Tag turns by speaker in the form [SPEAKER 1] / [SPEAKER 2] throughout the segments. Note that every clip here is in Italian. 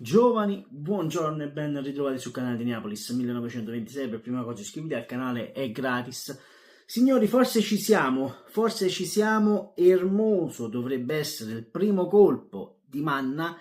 [SPEAKER 1] Giovani, buongiorno e ben ritrovati sul canale di Neapolis 1926. Per prima cosa iscriviti al canale, è gratis. Signori, forse ci siamo. Hermoso dovrebbe essere il primo colpo di manna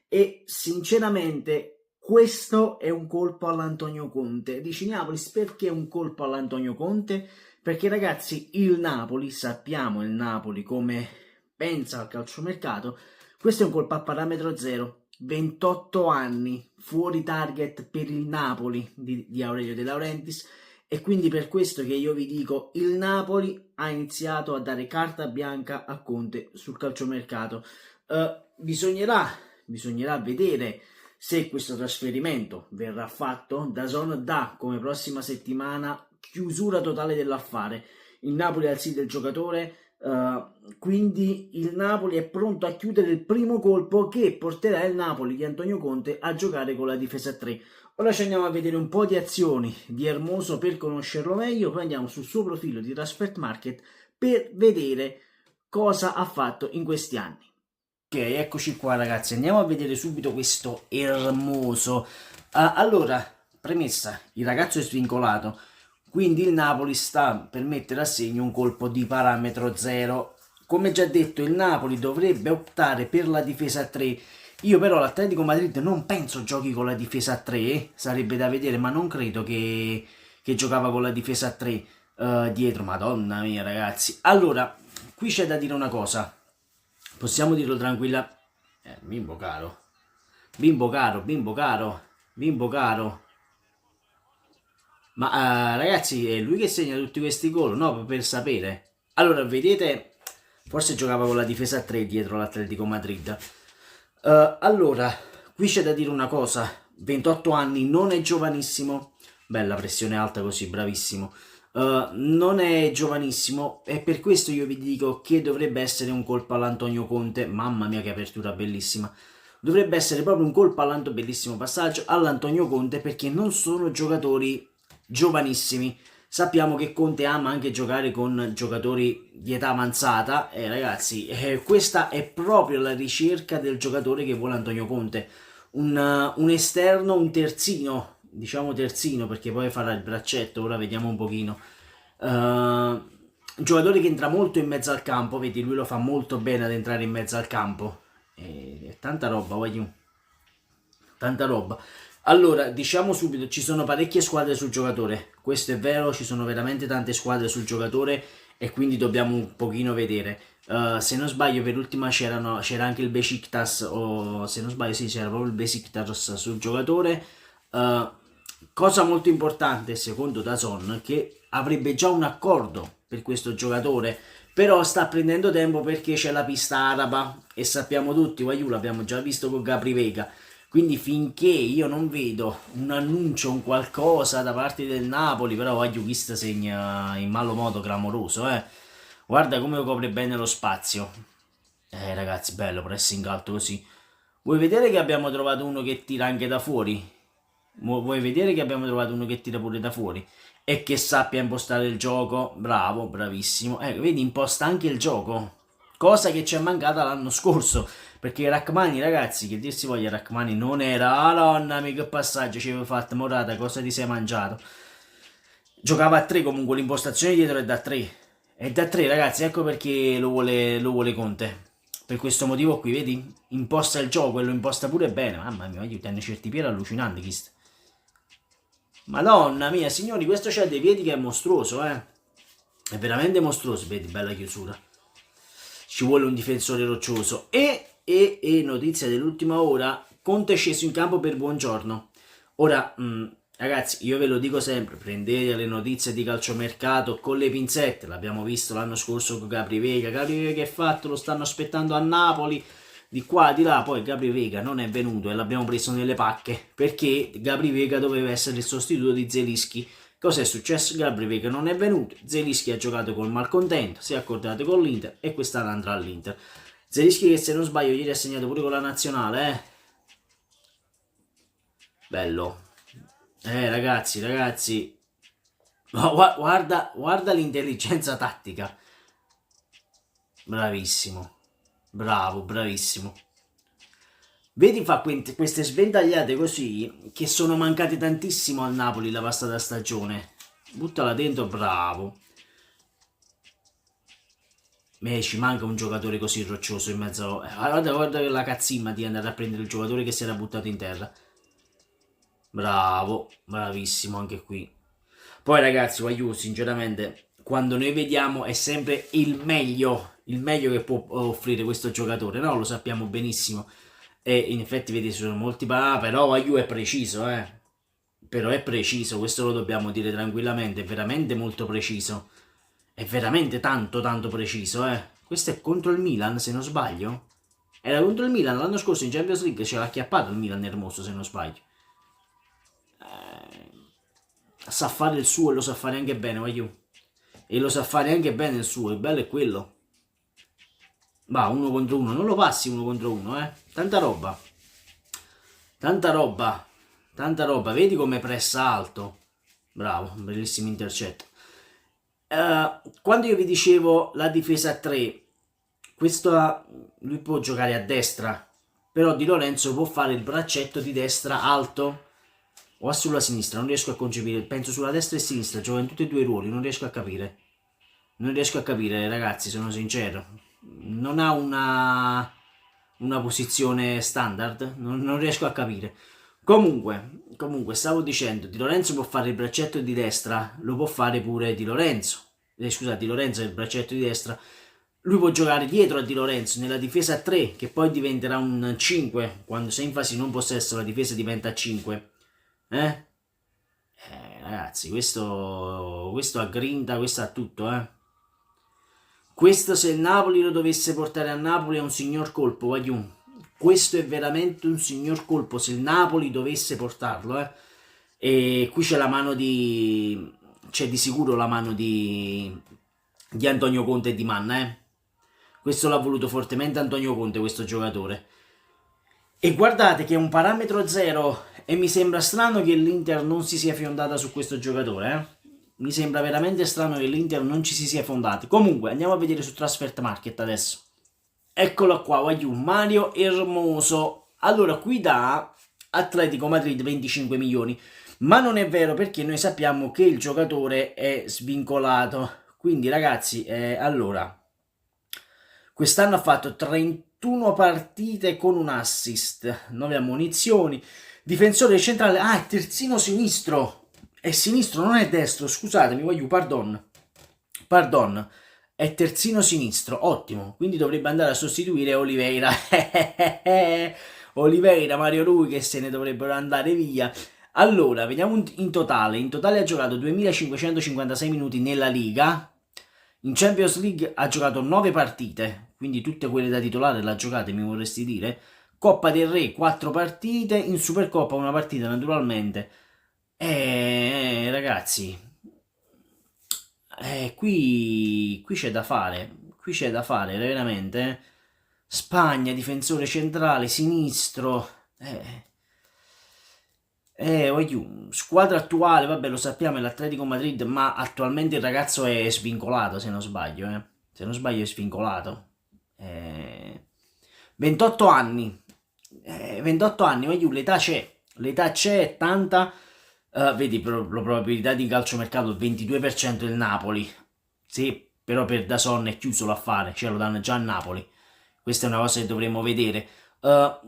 [SPEAKER 1] e sinceramente questo è un colpo all'Antonio Conte. Dici Neapolis, perché un colpo all'Antonio Conte? Perché ragazzi, il Napoli, sappiamo il Napoli come pensa al calciomercato, questo è un colpo a parametro zero. 28 anni fuori target per il Napoli di Aurelio De Laurentiis, e quindi per questo che io vi dico, il Napoli ha iniziato a dare carta bianca a Conte sul calciomercato. Bisognerà vedere se questo trasferimento verrà fatto. DAZN dà come prossima settimana chiusura totale dell'affare. Il Napoli ha il sì del giocatore. Quindi il Napoli è pronto a chiudere il primo colpo che porterà il Napoli di Antonio Conte a giocare con la difesa a 3. Ora ci andiamo a vedere un po' di azioni di Hermoso per conoscerlo meglio, poi andiamo sul suo profilo di Transfermarkt per vedere cosa ha fatto in questi anni. Ok, eccoci qua ragazzi, andiamo a vedere subito questo Hermoso. Allora, premessa, il ragazzo è svincolato, quindi il Napoli sta per mettere a segno un colpo di parametro 0. Come già detto, il Napoli dovrebbe optare per la difesa a 3. Io però l'Atletico Madrid non penso giochi con la difesa a 3, sarebbe da vedere, ma non credo che giocava con la difesa a 3 dietro, madonna mia ragazzi. Allora, qui c'è da dire una cosa, possiamo dirlo tranquilla, bimbo caro, bimbo caro, bimbo caro, bimbo caro. Ma ragazzi, è lui che segna tutti questi gol, no? Per sapere. Allora, vedete, forse giocava con la difesa a 3 dietro l'Atletico Madrid. Allora, qui c'è da dire una cosa. 28 anni, non è giovanissimo. Bella pressione alta così, bravissimo. Non è giovanissimo e per questo io vi dico che dovrebbe essere un colpo all'Antonio Conte. Mamma mia che apertura bellissima. Dovrebbe essere proprio un colpo all'Antonio, bellissimo passaggio, all'Antonio Conte, perché non sono giocatori giovanissimi. Sappiamo che Conte ama anche giocare con giocatori di età avanzata e ragazzi, questa è proprio la ricerca del giocatore che vuole Antonio Conte. Un esterno, un terzino, diciamo terzino perché poi farà il braccetto, ora vediamo un pochino. Un giocatore che entra molto in mezzo al campo, vedi lui lo fa molto bene ad entrare in mezzo al campo. Tanta roba, voglio. Tanta roba. Allora, diciamo subito, ci sono parecchie squadre sul giocatore. Questo è vero, ci sono veramente tante squadre sul giocatore e quindi dobbiamo un pochino vedere. Se non sbaglio, per l'ultima c'era anche il Besiktas, o se non sbaglio, sì, c'era proprio il Besiktas sul giocatore. Cosa molto importante, secondo DAZN, che avrebbe già un accordo per questo giocatore, però sta prendendo tempo perché c'è la pista araba e sappiamo tutti, Waiu l'abbiamo già visto con Gabri Vega. Quindi finché io non vedo un annuncio, un qualcosa da parte del Napoli, però Aguilista segna in malo modo clamoroso, eh. Guarda come copre bene lo spazio. Ragazzi, bello, pressing alto così. Vuoi vedere che abbiamo trovato uno che tira anche da fuori? Vuoi vedere che abbiamo trovato uno che tira pure da fuori? E che sappia impostare il gioco? Bravo, bravissimo. Vedi, imposta anche il gioco. Cosa che ci è mancata l'anno scorso. Perché Rachmani, ragazzi, che dir si voglia, Rachmani non era. Ah, nonna, che passaggio ci avevo fatto, Morata, cosa ti sei mangiato? Giocava a 3 comunque, l'impostazione dietro è da 3. È da 3, ragazzi, ecco perché lo vuole Conte. Per questo motivo qui, vedi? Imposta il gioco e lo imposta pure bene. Mamma mia, aiutano certi piedi allucinanti, Chist. Madonna mia, signori, questo c'ha dei piedi che è mostruoso, eh. È veramente mostruoso, vedi, bella chiusura. Ci vuole un difensore roccioso. E notizia dell'ultima ora, Conte è sceso in campo per Buongiorno. Ora, ragazzi, io ve lo dico sempre, prendete le notizie di calciomercato con le pinzette. L'abbiamo visto l'anno scorso con Gabri Vega. Gabri Vega che è fatto? Lo stanno aspettando a Napoli, di qua, di là. Poi Gabri Vega non è venuto e l'abbiamo preso nelle pacche, perché Gabri Vega doveva essere il sostituto di Zelischi. Cosa è successo? Gabri Vega non è venuto, Zelischi ha giocato col malcontento, si è accordato con l'Inter e quest'anno andrà all'Inter. Zelischi che se non sbaglio ieri ha segnato pure con la nazionale, eh. Bello. Ragazzi. Guarda l'intelligenza tattica. Bravissimo. Bravo, bravissimo. Vedi, fa queste sventagliate così, che sono mancate tantissimo al Napoli la passata stagione. Buttala dentro, bravo. Ci manca un giocatore così roccioso in mezzo. Guarda la cazzimma di andare a prendere il giocatore che si era buttato in terra. Bravo, bravissimo anche qui. Poi ragazzi, voglio sinceramente, quando noi vediamo è sempre il meglio che può offrire questo giocatore, no? Lo sappiamo benissimo. E in effetti vedi, ci sono molti. Ah, però Ayu è preciso, eh. Però è preciso, questo lo dobbiamo dire tranquillamente, è veramente molto preciso. È veramente tanto tanto preciso, eh. Questo è contro il Milan, se non sbaglio. Era contro il Milan l'anno scorso in Champions League, ce l'ha acchiappato il Milan Hermoso, se non sbaglio. Sa fare il suo e lo sa fare anche bene, voglio. E lo sa fare anche bene il suo, il bello è quello. Va, uno contro uno, non lo passi uno contro uno, eh. Tanta roba. Tanta roba. Tanta roba, vedi come pressa alto. Bravo, bellissimo intercetto. Quando io vi dicevo la difesa a 3, questo lui può giocare a destra, però Di Lorenzo può fare il braccetto di destra alto o sulla sinistra, non riesco a concepire, penso sulla destra e sinistra, gioca in tutti e due i ruoli, non riesco a capire. Non riesco a capire, ragazzi, sono sincero. Non ha una posizione standard, non riesco a capire. Comunque, stavo dicendo, Di Lorenzo può fare il braccetto di destra, lo può fare pure Di Lorenzo. Scusate, Di Lorenzo è il braccetto di destra. Lui può giocare dietro a Di Lorenzo nella difesa a 3, che poi diventerà un 5. Quando sei in fase non possesso la difesa diventa 5. Ragazzi, questo ha grinta, questo ha tutto, eh. Questo se il Napoli lo dovesse portare a Napoli è un signor colpo, voglio. Questo è veramente un signor colpo se il Napoli dovesse portarlo, eh. E qui c'è la mano di. C'è di sicuro la mano di Antonio Conte e di Manna, eh. Questo l'ha voluto fortemente Antonio Conte, questo giocatore. E guardate che è un parametro 0 e mi sembra strano che l'Inter non si sia fiondata su questo giocatore, eh. Mi sembra veramente strano che l'Inter non ci si sia fondati. Comunque, andiamo a vedere su Transfer Market adesso. Eccolo qua, voglio Mario Hermoso. Allora, qui da Atletico Madrid 25 milioni. Ma non è vero perché noi sappiamo che il giocatore è svincolato. Quindi ragazzi, allora, quest'anno ha fatto 31 partite con un assist, 9 ammonizioni. Difensore centrale, è terzino sinistro. È sinistro, non è destro, scusatemi, voglio, pardon, è terzino sinistro, ottimo, quindi dovrebbe andare a sostituire Oliveira. Oliveira, Mario Rui che se ne dovrebbero andare via. Allora, vediamo in totale ha giocato 2556 minuti nella Liga, in Champions League ha giocato 9 partite, quindi tutte quelle da titolare l'ha giocate, mi vorresti dire. Coppa del Re 4 partite, in Supercoppa una partita naturalmente. Ragazzi, qui c'è da fare, veramente. Spagna, difensore centrale, sinistro. Squadra attuale, vabbè, lo sappiamo, è l'Atletico Madrid, ma attualmente il ragazzo è svincolato, se non sbaglio, eh. Se non sbaglio è svincolato. 28 anni. 28 anni, l'età c'è, è tanta. Vedi, la probabilità di calciomercato il 22% del Napoli. Sì, però per DAZN è chiuso l'affare, ce lo danno già a Napoli. Questa è una cosa che dovremmo vedere.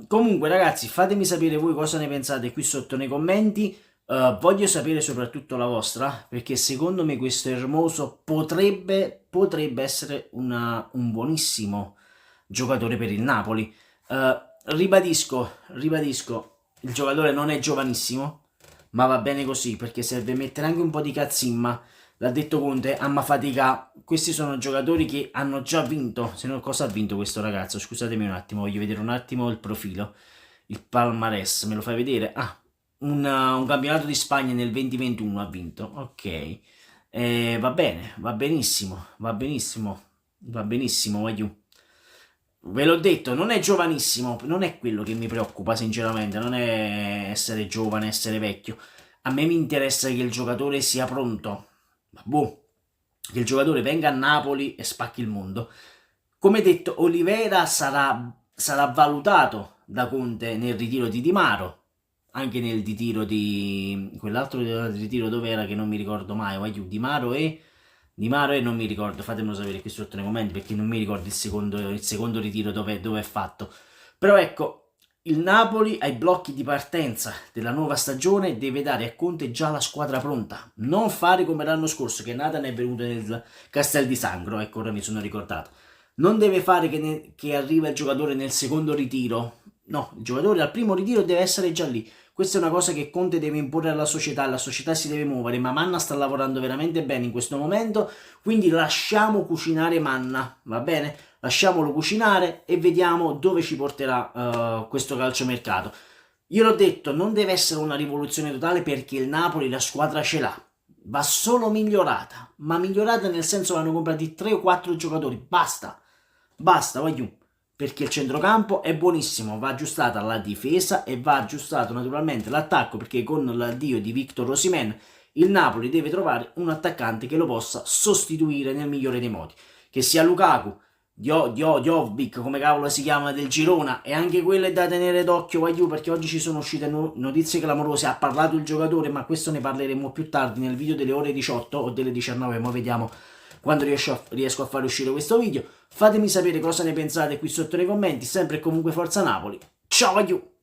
[SPEAKER 1] Comunque ragazzi, fatemi sapere voi cosa ne pensate qui sotto nei commenti. Voglio sapere soprattutto la vostra, perché secondo me questo Hermoso potrebbe essere un buonissimo giocatore per il Napoli. Ribadisco, il giocatore non è giovanissimo, ma va bene così, perché serve mettere anche un po' di cazzimma. L'ha detto Conte, amma fatica. Questi sono giocatori che hanno già vinto. Se no, cosa ha vinto questo ragazzo? Scusatemi un attimo, voglio vedere un attimo il profilo, il palmarès, me lo fai vedere? Un campionato di Spagna nel 2021 ha vinto, ok. Va bene, va benissimo, voglio. Ve l'ho detto, non è giovanissimo, non è quello che mi preoccupa sinceramente, non è essere giovane, essere vecchio. A me mi interessa che il giocatore sia pronto. Che il giocatore venga a Napoli e spacchi il mondo. Come detto, Oliveira sarà valutato da Conte nel ritiro di Di Maro, anche nel ritiro di quell'altro ritiro dove era che non mi ricordo mai, Di Maro e non mi ricordo, fatemelo sapere qui sotto nei commenti perché non mi ricordo il secondo ritiro dove è fatto. Però ecco, il Napoli ai blocchi di partenza della nuova stagione deve dare a Conte già la squadra pronta, non fare come l'anno scorso che Nathan è venuto nel Castel di Sangro, ecco ora mi sono ricordato. Non deve fare che arriva il giocatore nel secondo ritiro, no, il giocatore al primo ritiro deve essere già lì. Questa è una cosa che Conte deve imporre alla società, la società si deve muovere, ma Manna sta lavorando veramente bene in questo momento, quindi lasciamo cucinare Manna, va bene? Lasciamolo cucinare e vediamo dove ci porterà questo calciomercato. Io l'ho detto, non deve essere una rivoluzione totale perché il Napoli la squadra ce l'ha, va solo migliorata, ma migliorata nel senso che hanno comprati 3 o 4 giocatori, basta, voglio perché il centrocampo è buonissimo, va aggiustata la difesa e va aggiustato naturalmente l'attacco perché con l'addio di Victor Osimhen il Napoli deve trovare un attaccante che lo possa sostituire nel migliore dei modi, che sia Lukaku, Jovic, come cavolo si chiama, del Girona, e anche quello è da tenere d'occhio, perché oggi ci sono uscite notizie clamorose, ha parlato il giocatore, ma questo ne parleremo più tardi nel video delle ore 18 o delle 19, ma vediamo quando riesco a fare uscire questo video. Fatemi sapere cosa ne pensate qui sotto nei commenti, sempre e comunque forza Napoli, ciao!